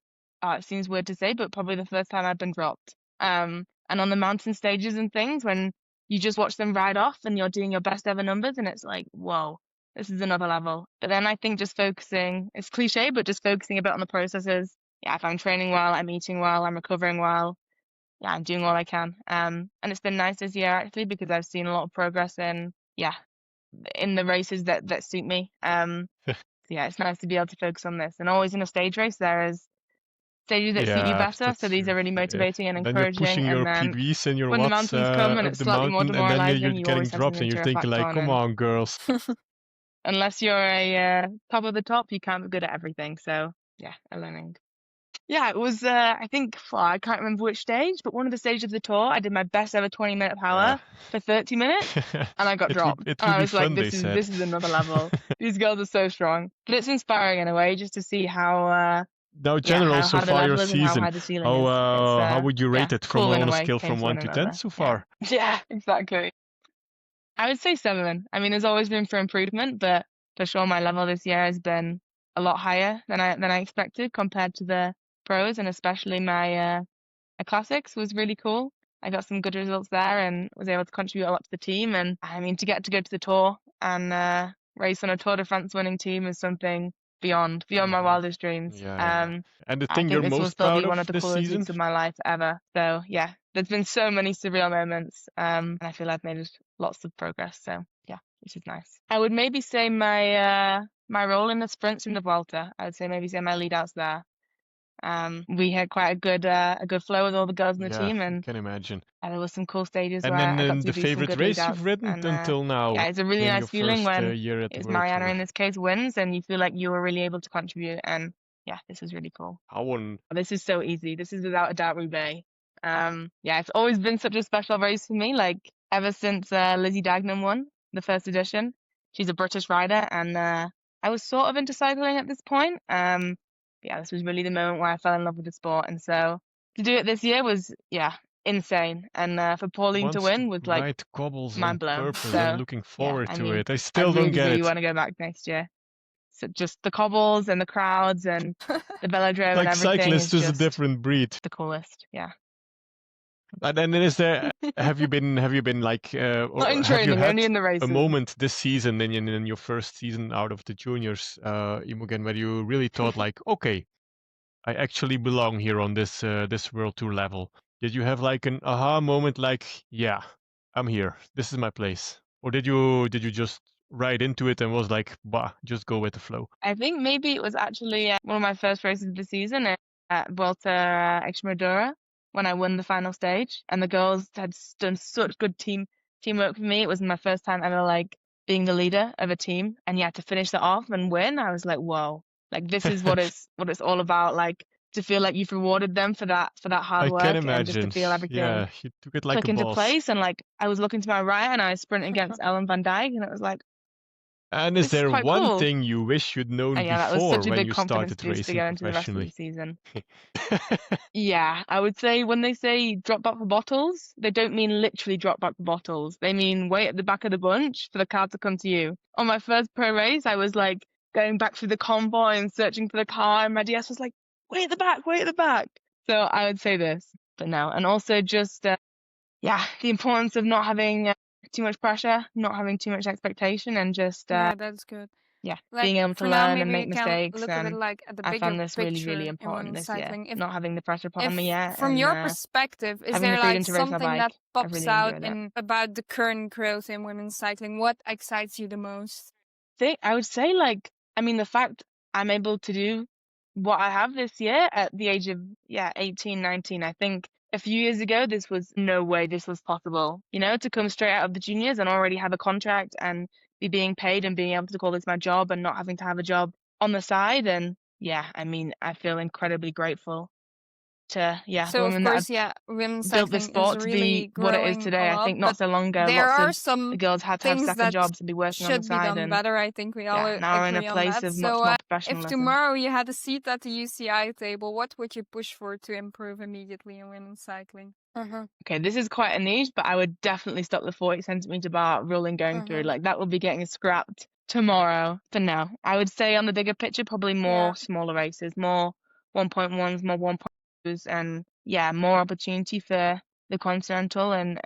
Speaker 3: it seems weird to say, but probably the first time I've been dropped. And on the mountain stages and things, when you just watch them ride off and you're doing your best ever numbers, and it's like, whoa, this is another level. But then I think just focusing, it's cliche, but just focusing a bit on the processes. Yeah, if I'm training well, I'm eating well, I'm recovering well. Yeah, I'm doing all I can. And it's been nice this year actually because I've seen a lot of progress in the races that suit me. Yeah, it's nice to be able to focus on this. And always in a stage race, there is stages that suit you
Speaker 2: Yeah,
Speaker 3: better. So
Speaker 2: that's
Speaker 3: these
Speaker 2: true.
Speaker 3: are really motivating and
Speaker 2: Then you're
Speaker 3: encouraging.
Speaker 2: pushing your
Speaker 3: And then
Speaker 2: PBs and your
Speaker 3: when the
Speaker 2: watts
Speaker 3: mountains come and
Speaker 2: up
Speaker 3: it's
Speaker 2: the
Speaker 3: slightly more
Speaker 2: mountain, and then you're
Speaker 3: demoralizing, you
Speaker 2: getting
Speaker 3: always have
Speaker 2: dropped, and
Speaker 3: something
Speaker 2: you're
Speaker 3: to
Speaker 2: thinking
Speaker 3: reflect
Speaker 2: like,
Speaker 3: on.
Speaker 2: "Come
Speaker 3: And
Speaker 2: on, girls."
Speaker 3: unless you're a top of the top, you can't be good at everything. So yeah, a learning. Yeah, it was, I think, I can't remember which stage, but one of the stages of the tour, I did my best ever 20-minute
Speaker 2: Yeah.
Speaker 3: power for 30 minutes and I got dropped.
Speaker 2: It
Speaker 3: And
Speaker 2: would
Speaker 3: I
Speaker 2: be
Speaker 3: was like,
Speaker 2: fun, they said.
Speaker 3: this is another level. These girls are so strong. But it's inspiring in a way just to see how,
Speaker 2: Now, general,
Speaker 3: how
Speaker 2: so
Speaker 3: high the
Speaker 2: far your
Speaker 3: level is and how
Speaker 2: season,
Speaker 3: high the ceiling is. It's,
Speaker 2: how would you rate it from
Speaker 3: cool in
Speaker 2: on
Speaker 3: a
Speaker 2: a
Speaker 3: way,
Speaker 2: scale from
Speaker 3: painful
Speaker 2: 1
Speaker 3: in
Speaker 2: to 10
Speaker 3: another.
Speaker 2: so
Speaker 3: Yeah.
Speaker 2: far?
Speaker 3: Yeah, exactly. I would say 7. I mean, there's always room for improvement, but for sure my level this year has been a lot higher than I expected compared to the pros, and especially my classics was really cool. I got some good results there and was able to contribute a lot to the team. And I mean, to get to go to the tour and race on a Tour de France winning team is something beyond my wildest dreams.
Speaker 2: Yeah. And the
Speaker 3: I
Speaker 2: thing you're
Speaker 3: think this will
Speaker 2: most
Speaker 3: still
Speaker 2: proud
Speaker 3: be one
Speaker 2: of
Speaker 3: of the
Speaker 2: this
Speaker 3: coolest
Speaker 2: season?
Speaker 3: weeks of my life ever. So yeah, there's been so many surreal moments, and I feel I've made lots of progress. So yeah, which is nice. I would maybe say my role in the sprints in the Vuelta. I would say maybe say my lead outs there. We had quite a good flow with all the girls in the
Speaker 2: Yeah,
Speaker 3: team,
Speaker 2: I
Speaker 3: and
Speaker 2: can imagine.
Speaker 3: there was some cool stages
Speaker 2: And
Speaker 3: where
Speaker 2: then
Speaker 3: I got to
Speaker 2: the
Speaker 3: do some
Speaker 2: favorite
Speaker 3: good lead
Speaker 2: race you've
Speaker 3: outs.
Speaker 2: ridden
Speaker 3: And
Speaker 2: until now,
Speaker 3: yeah, it's a really
Speaker 2: in
Speaker 3: nice
Speaker 2: your
Speaker 3: feeling
Speaker 2: first
Speaker 3: when
Speaker 2: year at the
Speaker 3: it's
Speaker 2: World
Speaker 3: Mariana
Speaker 2: Tour.
Speaker 3: in this case wins, and you feel like you were really able to contribute. And yeah, this is really cool.
Speaker 2: How one?
Speaker 3: This is so easy. This is without a doubt Roubaix. Yeah, it's always been such a special race for me. Like ever since Lizzie Dagenham won the first edition, she's a British rider, and I was sort of into cycling at this point. Yeah, this was really the moment where I fell in love with the sport, and so to do it this year was insane. And for Pauline to
Speaker 2: Wants to
Speaker 3: win was like
Speaker 2: ride cobbles on
Speaker 3: mind blown.
Speaker 2: purpose. I'm
Speaker 3: So
Speaker 2: looking
Speaker 3: yeah,
Speaker 2: forward
Speaker 3: I
Speaker 2: to
Speaker 3: mean,
Speaker 2: it. I
Speaker 3: I
Speaker 2: still don't
Speaker 3: really,
Speaker 2: get
Speaker 3: really
Speaker 2: it.
Speaker 3: want to go back next year. So just the cobbles and the crowds and the velodrome and
Speaker 2: Like
Speaker 3: everything
Speaker 2: cyclist
Speaker 3: is
Speaker 2: is a
Speaker 3: just
Speaker 2: different breed.
Speaker 3: the coolest. Yeah.
Speaker 2: And then is there? Have you been like,
Speaker 3: Not in
Speaker 2: or have you
Speaker 3: training, only
Speaker 2: had
Speaker 3: in the
Speaker 2: a
Speaker 3: races.
Speaker 2: moment this season in your first season out of the juniors, Imogen, where you really thought like, okay, I actually belong here on this this World Tour level? Did you have like an aha moment, like, yeah, I'm here. This is my place, or did you just ride into it and was like, bah, just go with the flow?
Speaker 3: I think maybe it was actually one of my first races of the season at Vuelta Extremadura when I won the final stage, and the girls had done such good teamwork for me. It was my first time ever like being the leader of a team, and yeah, to finish that off and win, I was like, whoa, like this is what it's all about. Like to feel like you've rewarded them for that hard
Speaker 2: I can
Speaker 3: work, and just to
Speaker 2: imagine.
Speaker 3: feel everything
Speaker 2: Yeah, you took it like
Speaker 3: click
Speaker 2: a
Speaker 3: into
Speaker 2: boss.
Speaker 3: place. And like I was looking to my right and I was sprinting against Ellen van Dijk, and it was like,
Speaker 2: And is
Speaker 3: this is
Speaker 2: there
Speaker 3: quite
Speaker 2: one
Speaker 3: cool.
Speaker 2: thing you wish you'd known
Speaker 3: Yeah, that was
Speaker 2: before
Speaker 3: such a
Speaker 2: when
Speaker 3: big
Speaker 2: you
Speaker 3: confidence
Speaker 2: started
Speaker 3: boost to
Speaker 2: racing
Speaker 3: go into the rest of the
Speaker 2: professionally?
Speaker 3: season. Yeah, I would say when they say drop back for bottles, they don't mean literally drop back for bottles. They mean wait at the back of the bunch for the car to come to you. On my first pro race, I was like going back through the convoy and searching for the car, and my DS was like, wait at the back, wait at the back. So I would say this, but no. And also just, yeah, the importance of not having too much pressure, not having too much expectation, and just,
Speaker 1: Yeah, that's good.
Speaker 3: yeah,
Speaker 1: Like
Speaker 3: being able to
Speaker 1: for now,
Speaker 3: learn and
Speaker 1: maybe
Speaker 3: make
Speaker 1: you can
Speaker 3: mistakes.
Speaker 1: look at it
Speaker 3: And
Speaker 1: like at the
Speaker 3: I
Speaker 1: bigger
Speaker 3: found this really, really
Speaker 1: picture in
Speaker 3: important
Speaker 1: women's
Speaker 3: this year.
Speaker 1: cycling.
Speaker 3: Not having the pressure put on me
Speaker 1: If
Speaker 3: yet,
Speaker 1: from
Speaker 3: and
Speaker 1: your perspective, is
Speaker 3: having the
Speaker 1: there
Speaker 3: freedom
Speaker 1: like
Speaker 3: to race my
Speaker 1: something that
Speaker 3: bike, I
Speaker 1: pops
Speaker 3: really
Speaker 1: out
Speaker 3: enjoyed it.
Speaker 1: in about the current growth in women's cycling? What excites you the most?
Speaker 3: I would say like, I mean, the fact I'm able to do what I have this year at the age of 18, 19. I think a few years ago this was no way this was possible. You know, to come straight out of the juniors and already have a contract and be being paid and being able to call this my job and not having to have a job on the side. And yeah, I mean, I feel incredibly grateful to the
Speaker 1: So of
Speaker 3: women that
Speaker 1: course, yeah, women's
Speaker 3: have built the
Speaker 1: cycling is
Speaker 3: sport to
Speaker 1: really
Speaker 3: be what it is
Speaker 1: growing a
Speaker 3: today. I
Speaker 1: lot,
Speaker 3: think
Speaker 1: but
Speaker 3: not so long ago,
Speaker 1: there
Speaker 3: lots
Speaker 1: are
Speaker 3: of the
Speaker 1: some
Speaker 3: girls had to have
Speaker 1: things
Speaker 3: second
Speaker 1: that
Speaker 3: jobs to be working on the
Speaker 1: should be
Speaker 3: side,
Speaker 1: done
Speaker 3: and
Speaker 1: better. I think we all
Speaker 3: now we're in a
Speaker 1: agree on
Speaker 3: place
Speaker 1: that.
Speaker 3: of much
Speaker 1: So
Speaker 3: more
Speaker 1: if
Speaker 3: professionalism.
Speaker 1: tomorrow you had a seat at the UCI table, what would you push for to improve immediately in women's cycling?
Speaker 3: Okay, this is quite a niche, but I would definitely stop the 40 centimeter bar ruling going through. Like that would be getting scrapped tomorrow. For now, I would say on the bigger picture, probably more smaller races, more 1.1s, more 1.2s, and more opportunity for the continental and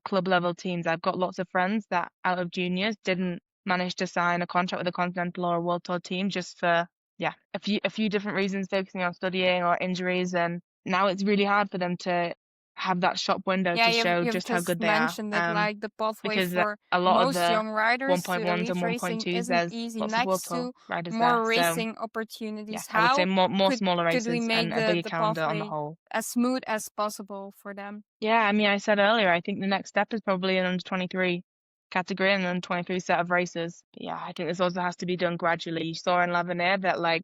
Speaker 3: club level teams. I've got lots of friends that out of juniors didn't manage to sign a contract with a continental or a world tour team just for a few different reasons, focusing on studying or injuries, and now it's really hard for them to have that shop window to show
Speaker 1: you've
Speaker 3: just how
Speaker 1: just
Speaker 3: good they are.
Speaker 1: mentioned it, like the pathway
Speaker 3: Because
Speaker 1: for
Speaker 3: a lot of
Speaker 1: most
Speaker 3: the
Speaker 1: young riders to
Speaker 3: 1.1s and
Speaker 1: elite racing
Speaker 3: 1.2s,
Speaker 1: isn't
Speaker 3: there's
Speaker 1: easy.
Speaker 3: lots of world
Speaker 1: Next
Speaker 3: tour
Speaker 1: to
Speaker 3: riders
Speaker 1: more
Speaker 3: there. So
Speaker 1: racing opportunities,
Speaker 3: I would say
Speaker 1: how
Speaker 3: more smaller
Speaker 1: could we
Speaker 3: races
Speaker 1: make
Speaker 3: and a bigger
Speaker 1: the
Speaker 3: calendar on the
Speaker 1: pathway
Speaker 3: whole.
Speaker 1: as smooth as possible for them?
Speaker 3: Yeah, I mean, I said earlier, I think the next step is probably an under 23 category and an under 23 set of races. But yeah, I think this also has to be done gradually. You saw in L'Avenir that like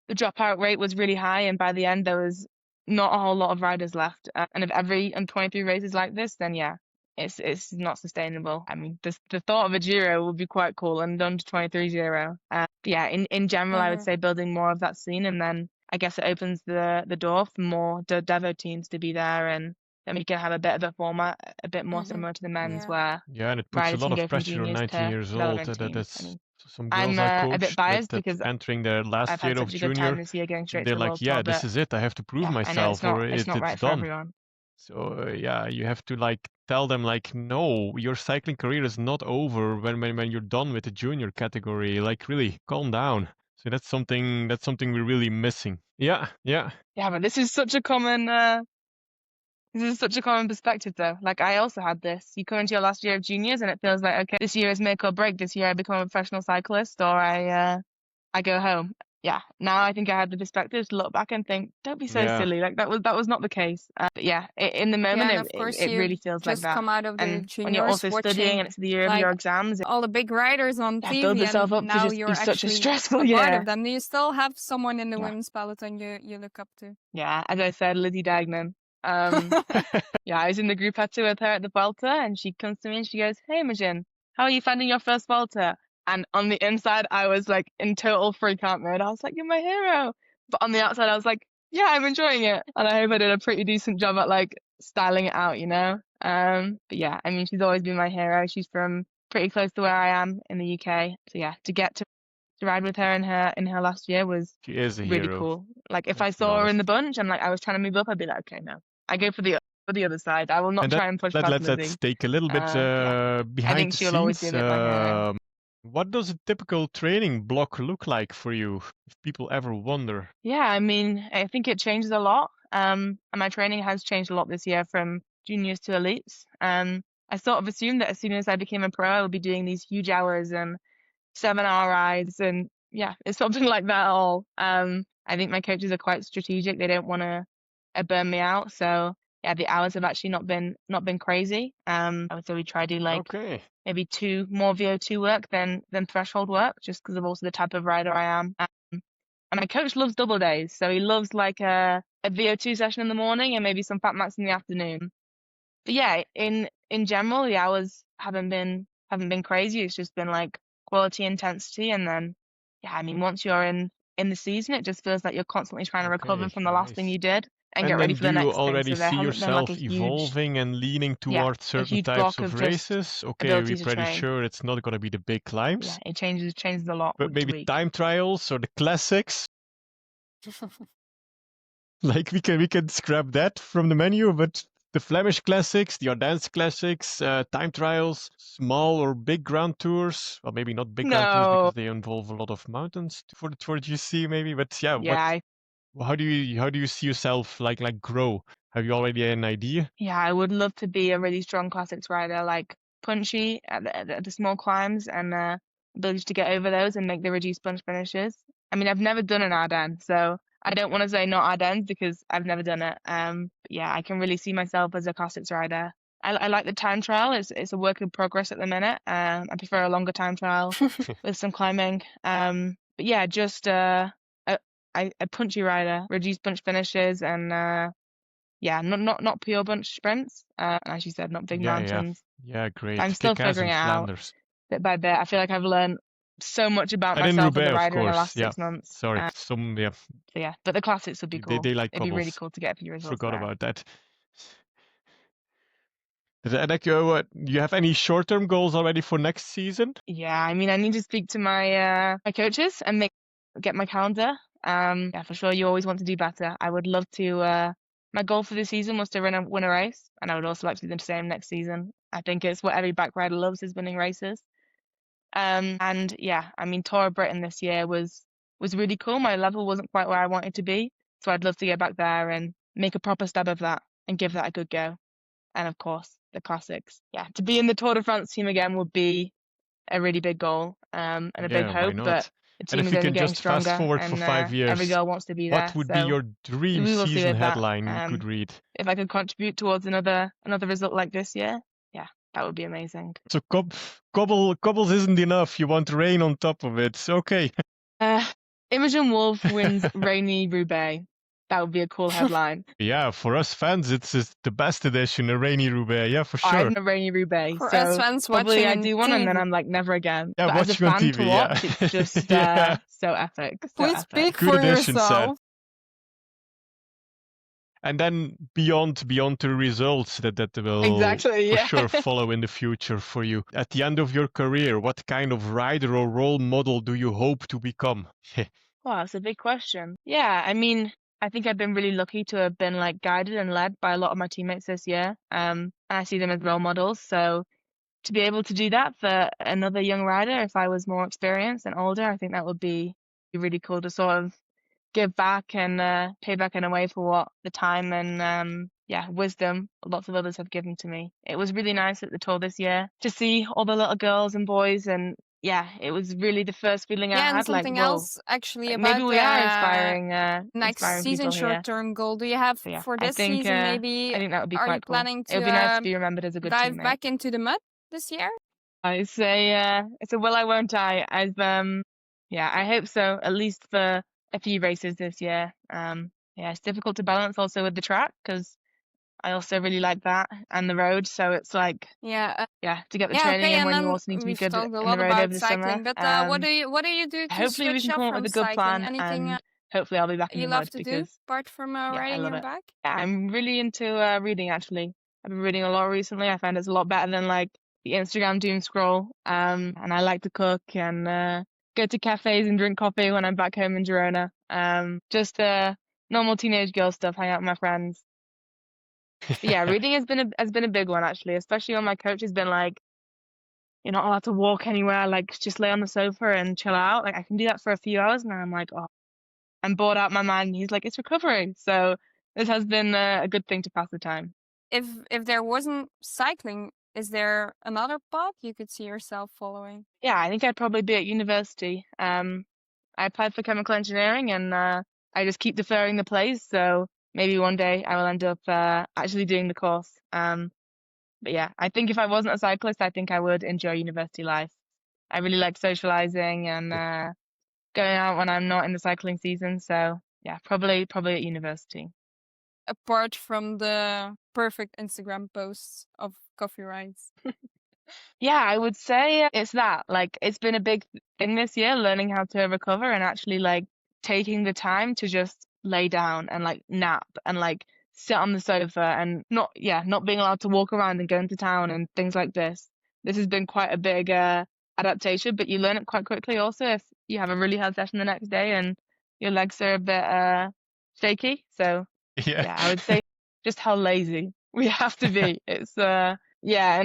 Speaker 3: the dropout rate was really high, and by the end there was not a whole lot of riders left. And if every under 23 races like this, then it's not sustainable. I mean, the thought of a Giro would be quite cool, and under 23 Giro. In general, I would say building more of that scene, and then I guess it opens the door for more Devo teams to be there, and then we can have a bit of a format, a bit more similar to the men's, where
Speaker 2: and it puts a
Speaker 3: riders
Speaker 2: lot
Speaker 3: can
Speaker 2: of
Speaker 3: go from
Speaker 2: pressure on
Speaker 3: juniors
Speaker 2: 19
Speaker 3: to
Speaker 2: years old.
Speaker 3: development teams. I
Speaker 2: That's
Speaker 3: mean,
Speaker 2: some
Speaker 3: I'm
Speaker 2: girls I
Speaker 3: a bit
Speaker 2: coached
Speaker 3: biased
Speaker 2: that
Speaker 3: because
Speaker 2: entering their
Speaker 3: I've
Speaker 2: last year
Speaker 3: had
Speaker 2: of
Speaker 3: such a good time
Speaker 2: junior,
Speaker 3: this year going straight
Speaker 2: they're
Speaker 3: to the
Speaker 2: like,
Speaker 3: World
Speaker 2: yeah,
Speaker 3: Tour,
Speaker 2: this
Speaker 3: but
Speaker 2: is it. I have to prove
Speaker 3: I know
Speaker 2: myself, or
Speaker 3: it's not
Speaker 2: it's
Speaker 3: right for
Speaker 2: done.
Speaker 3: everyone.
Speaker 2: So you have to like tell them like, no, your cycling career is not over when you're done with the junior category. Like, really, calm down. So that's something we're really missing. Yeah.
Speaker 3: Yeah, but this is such a common perspective though. Like I also had this. You come into your last year of juniors and it feels like, okay, this year is make or break. This year I become a professional cyclist or I go home. Yeah, now I think I have the perspective to look back and think, don't be so silly. Like that was not the case. But yeah, in the moment,
Speaker 1: and of course
Speaker 3: it really feels like
Speaker 1: just
Speaker 3: that.
Speaker 1: come out of the
Speaker 3: And when you're
Speaker 1: juniors
Speaker 3: also studying
Speaker 1: watching
Speaker 3: and it's the year of
Speaker 1: like
Speaker 3: your exams,
Speaker 1: all the big riders on
Speaker 3: it builds
Speaker 1: TV,
Speaker 3: itself
Speaker 1: and
Speaker 3: up to
Speaker 1: now
Speaker 3: just
Speaker 1: you're
Speaker 3: be such a
Speaker 1: actually
Speaker 3: stressful
Speaker 1: a part
Speaker 3: year.
Speaker 1: of them. Do you still have someone in the
Speaker 3: Yeah.
Speaker 1: women's peloton you look up to?
Speaker 3: Yeah, as I said, Lizzie Dagnan. Yeah, I was in the group chat with her at the Vuelta, and she comes to me and she goes, "Hey, Imogen, how are you finding your first Vuelta?" And on the inside, I was like in total freak out mode. I was like, "You're my hero," but on the outside, I was like, "Yeah, I'm enjoying it," and I hope I did a pretty decent job at like styling it out, you know. But yeah, I mean, she's always been my hero. She's from pretty close to where I am in the UK, so yeah, to get to ride with her in her last year was
Speaker 2: She is a
Speaker 3: really
Speaker 2: hero.
Speaker 3: cool. Like if I
Speaker 2: Let's be
Speaker 3: saw her in
Speaker 2: honest.
Speaker 3: the bunch and like I was trying to move up, I'd be like, okay, no, I go for the other side. I will not try and push past
Speaker 2: Let's
Speaker 3: Lizzie.
Speaker 2: take a little bit
Speaker 3: I
Speaker 2: behind
Speaker 3: think
Speaker 2: the
Speaker 3: she'll always be
Speaker 2: scenes.
Speaker 3: a bit my hero.
Speaker 2: What does a typical training block look like for you, if people ever wonder?
Speaker 3: Yeah, I mean, I think it changes a lot. And my training has changed a lot this year from juniors to elites. I sort of assumed that as soon as I became a pro, I would be doing these huge hours and 7-hour rides, and yeah, it's something like that all. I think my coaches are quite strategic. They don't want to burn me out. So yeah, the hours have actually not been crazy. I would say we try to do like maybe 2 more VO2 work than threshold work, just because of also the type of rider I am. And my coach loves double days, so he loves like a VO2 session in the morning and maybe some fat max in the afternoon. But yeah, in general, the hours haven't been crazy. It's just been like quality, intensity, and then yeah, I mean, once you're in the season, it just feels like you're constantly trying to recover from the last thing you did and get ready for the next thing.
Speaker 2: already
Speaker 3: So there
Speaker 2: see
Speaker 3: hasn't been like
Speaker 2: yourself
Speaker 3: a huge,
Speaker 2: evolving and leaning towards certain
Speaker 3: huge
Speaker 2: types
Speaker 3: block
Speaker 2: of
Speaker 3: of just
Speaker 2: races? Okay,
Speaker 3: ability
Speaker 2: we're
Speaker 3: to
Speaker 2: pretty
Speaker 3: train.
Speaker 2: sure it's not going to be the big climbs.
Speaker 3: Yeah, it changes a lot.
Speaker 2: But
Speaker 3: week to
Speaker 2: maybe
Speaker 3: week.
Speaker 2: time trials or the classics. Like we can scrap that from the menu, but the Flemish classics, the Ardennes classics, time trials, small or big grand tours. Well, maybe not big grand tours because they involve a lot of mountains for the GC maybe. But yeah, how do you see yourself like grow? Have you already an idea?
Speaker 3: Yeah, I would love to be a really strong classics rider, like punchy at the small climbs and ability to get over those and make the reduced bunch finishes. I mean, I've never done an Ardennes, so I don't want to say not Ardennes because I've never done it. But yeah, I can really see myself as a classics rider. I like the time trial. It's a work in progress at the minute. I prefer a longer time trial with some climbing. But yeah, just a punchy rider, reduced bunch finishes, and not pure bunch sprints. As you said, not big mountains.
Speaker 2: Yeah, great.
Speaker 3: I'm still
Speaker 2: Kick-ass
Speaker 3: figuring
Speaker 2: in
Speaker 3: it out
Speaker 2: Flanders.
Speaker 3: bit by bit. I feel like I've learned so much about
Speaker 2: And in
Speaker 3: myself as
Speaker 2: Roubaix,
Speaker 3: a
Speaker 2: of
Speaker 3: rider in the
Speaker 2: course.
Speaker 3: last
Speaker 2: Yeah.
Speaker 3: 6 months.
Speaker 2: Sorry,
Speaker 3: So yeah, but the classics would be cool.
Speaker 2: they like
Speaker 3: It'd be really
Speaker 2: cobbles.
Speaker 3: cool to get a few results
Speaker 2: Forgot
Speaker 3: there.
Speaker 2: about that. What, you have any short-term goals already for next season?
Speaker 3: Yeah, I mean, I need to speak to my my coaches and get my calendar. Yeah, for sure. You always want to do better. I would love to. My goal for this season was to win a race, and I would also like to do the same next season. I think it's what every bike rider loves, is winning races. And yeah, I mean, Tour of Britain this year was really cool. My level wasn't quite where I wanted to be, so I'd love to get back there and make a proper stab of that and give that a good go. And of course, the classics. Yeah, to be in the Tour de France team again would be a really big goal and a big
Speaker 2: Yeah, why
Speaker 3: hope.
Speaker 2: not?
Speaker 3: But the
Speaker 2: And
Speaker 3: team
Speaker 2: if
Speaker 3: is
Speaker 2: we
Speaker 3: only
Speaker 2: can
Speaker 3: getting
Speaker 2: just fast
Speaker 3: stronger,
Speaker 2: forward for
Speaker 3: and
Speaker 2: 5
Speaker 3: every
Speaker 2: years,
Speaker 3: girl wants to be there.
Speaker 2: what would be
Speaker 3: So
Speaker 2: your dream
Speaker 3: we will see
Speaker 2: season
Speaker 3: with that.
Speaker 2: headline you could read?
Speaker 3: If I could contribute towards another result like this year, yeah, that would be amazing.
Speaker 2: So cobbles isn't enough. You want rain on top of it. Okay.
Speaker 3: Imogen Wolf wins rainy Roubaix. That would be a cool headline.
Speaker 2: Yeah, for us fans, it's the best edition, a rainy Roubaix. Yeah, for sure.
Speaker 3: I'm a rainy Roubaix,
Speaker 1: For
Speaker 3: so
Speaker 1: us fans
Speaker 3: probably I
Speaker 1: watching
Speaker 3: do one, and then
Speaker 1: TV.
Speaker 3: I'm like never again.
Speaker 2: Yeah,
Speaker 3: but as a
Speaker 2: watching on
Speaker 3: fan
Speaker 2: TV,
Speaker 3: to watch,
Speaker 2: yeah.
Speaker 3: it's just
Speaker 2: Yeah.
Speaker 3: so epic. So
Speaker 1: Please
Speaker 3: epic.
Speaker 1: speak
Speaker 2: Good
Speaker 1: for
Speaker 2: addition, Saar.
Speaker 1: yourself.
Speaker 2: And then beyond the results that will
Speaker 3: Exactly,
Speaker 2: for
Speaker 3: yeah.
Speaker 2: sure follow in the future for you. At the end of your career, what kind of rider or role model do you hope to become?
Speaker 3: Wow, that's a big question. Yeah, I mean, I think I've been really lucky to have been like guided and led by a lot of my teammates this year. And I see them as role models. So to be able to do that for another young rider, if I was more experienced and older, I think that would be really cool to sort of give back and pay back in a way for what the time and wisdom lots of others have given to me. It was really nice at the Tour this year to see all the little girls and boys, and yeah, it was really the first feeling I
Speaker 1: Yeah,
Speaker 3: had.
Speaker 1: and something
Speaker 3: like, whoa,
Speaker 1: else actually about
Speaker 3: maybe we are inspiring
Speaker 1: next
Speaker 3: inspiring
Speaker 1: season
Speaker 3: people here.
Speaker 1: short-term goal. Do you have
Speaker 3: So, yeah,
Speaker 1: for
Speaker 3: I
Speaker 1: this
Speaker 3: think,
Speaker 1: season? Maybe
Speaker 3: I think that would be
Speaker 1: are you
Speaker 3: quite cool.
Speaker 1: planning
Speaker 3: It would be nice to
Speaker 1: to
Speaker 3: be remembered as a good
Speaker 1: dive
Speaker 3: teammate.
Speaker 1: back into the mud this year?
Speaker 3: I say it's a will I won't I. I hope so, at least for a few races this year. Yeah, it's difficult to balance also with the track because I also really like that and the road. So it's like
Speaker 1: Yeah,
Speaker 3: to get the
Speaker 1: yeah,
Speaker 3: training
Speaker 1: okay.
Speaker 3: in
Speaker 1: And
Speaker 3: when you
Speaker 1: then
Speaker 3: also need to be
Speaker 1: we've
Speaker 3: good
Speaker 1: talked a
Speaker 3: in
Speaker 1: lot
Speaker 3: the road
Speaker 1: about
Speaker 3: over the summer.
Speaker 1: cycling, but what do you do to
Speaker 3: Hopefully we
Speaker 1: switch
Speaker 3: can
Speaker 1: up
Speaker 3: come up
Speaker 1: from
Speaker 3: with a good
Speaker 1: cycling?
Speaker 3: plan,
Speaker 1: Anything
Speaker 3: and hopefully I'll be back in
Speaker 1: you
Speaker 3: the
Speaker 1: love
Speaker 3: mud
Speaker 1: to do
Speaker 3: because
Speaker 1: apart from
Speaker 3: I
Speaker 1: riding
Speaker 3: love
Speaker 1: your
Speaker 3: it.
Speaker 1: bike?
Speaker 3: Yeah, I'm really into reading actually. I've been reading a lot recently. I find it's a lot better than like the Instagram doom scroll. And I like to cook and go to cafes and drink coffee when I'm back home in Girona. Just normal teenage girl stuff, hang out with my friends. But yeah, reading has been a big one actually, especially when my coach has been like, you're not allowed to walk anywhere, like just lay on the sofa and chill out. Like I can do that for a few hours and I'm like, oh, I'm bored out of my mind. And he's like, it's recovery. So this has been a good thing to pass the time.
Speaker 1: If there wasn't cycling, is there another path you could see yourself following?
Speaker 3: Yeah, I think I'd probably be at university. I applied for chemical engineering and I just keep deferring the place. So maybe one day I will end up actually doing the course. But yeah, I think if I wasn't a cyclist, I think I would enjoy university life. I really like socializing and going out when I'm not in the cycling season. So yeah, probably at university.
Speaker 1: Apart from the perfect Instagram posts of coffee rides.
Speaker 3: Yeah, I would say it's that. Like, it's been a big thing this year, learning how to recover and actually like taking the time to just lay down and like nap and like sit on the sofa and not being allowed to walk around and go into town and things like this. This has been quite a big adaptation, but you learn it quite quickly also if you have a really hard session the next day and your legs are a bit shaky. So yeah, I would say just how lazy we have to be. It's an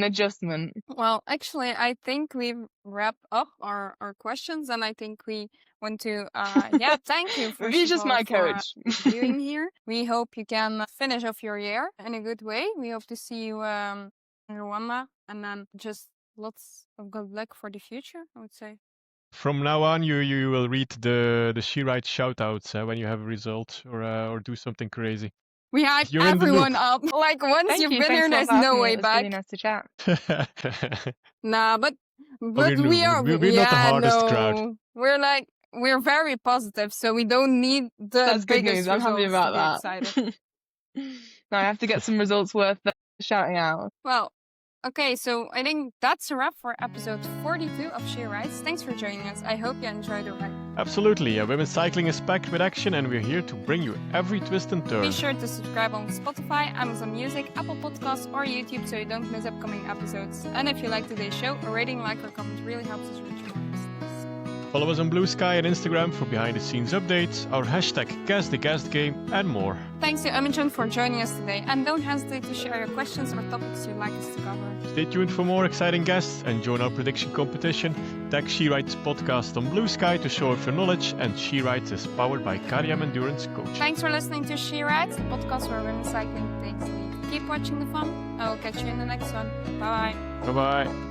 Speaker 3: adjustment.
Speaker 1: Well, actually, I think we've wrapped up our questions, and I think we want to thank you for
Speaker 3: You're just my coach.
Speaker 1: being here. We hope you can finish off your year in a good way. We hope to see you in Rwanda, and then just lots of good luck for the future, I would say.
Speaker 2: From now on, you will read the She Writes shoutouts when you have a result or do something crazy.
Speaker 1: We hype
Speaker 2: You're in the
Speaker 1: everyone
Speaker 2: loop.
Speaker 1: up. Like once you've been
Speaker 3: Thanks
Speaker 1: here,
Speaker 3: for
Speaker 1: there's
Speaker 3: having
Speaker 1: no
Speaker 3: me.
Speaker 1: way
Speaker 3: It was
Speaker 1: back.
Speaker 3: really nice to chat.
Speaker 1: Nah, but
Speaker 2: we're
Speaker 1: we are.
Speaker 2: not the hardest crowd.
Speaker 1: We're like we're very positive, so we don't need the
Speaker 3: That's good
Speaker 1: biggest
Speaker 3: news. I'm happy
Speaker 1: results
Speaker 3: about
Speaker 1: to be
Speaker 3: that.
Speaker 1: excited.
Speaker 3: Now I have to get some results worth shouting out.
Speaker 1: Well, okay, so I think that's a wrap for episode 42 of She Rides. Thanks for joining us. I hope you enjoyed the ride.
Speaker 2: Absolutely, women's cycling is packed with action, and we're here to bring you every twist and turn.
Speaker 1: Be sure to subscribe on Spotify, Amazon Music, Apple Podcasts, or YouTube so you don't miss upcoming episodes. And if you like today's show, a rating, like, or comment really helps us reach more listeners.
Speaker 2: Follow us on Blue Sky and Instagram for behind-the-scenes updates, our hashtag Guess the Guest Game, and more.
Speaker 1: Thanks to Imogen for joining us today, and don't hesitate to share your questions or topics you'd like us to cover.
Speaker 2: Stay tuned for more exciting guests and join our prediction competition. Tag She Rides podcast on Blue Sky to show off your knowledge, and She Rides is powered by Kariam Endurance Coaching.
Speaker 1: Thanks for listening to She Rides, the podcast where women's cycling takes the lead. Keep watching the fun. I will catch you in the next one. Bye-bye.
Speaker 2: Bye-bye.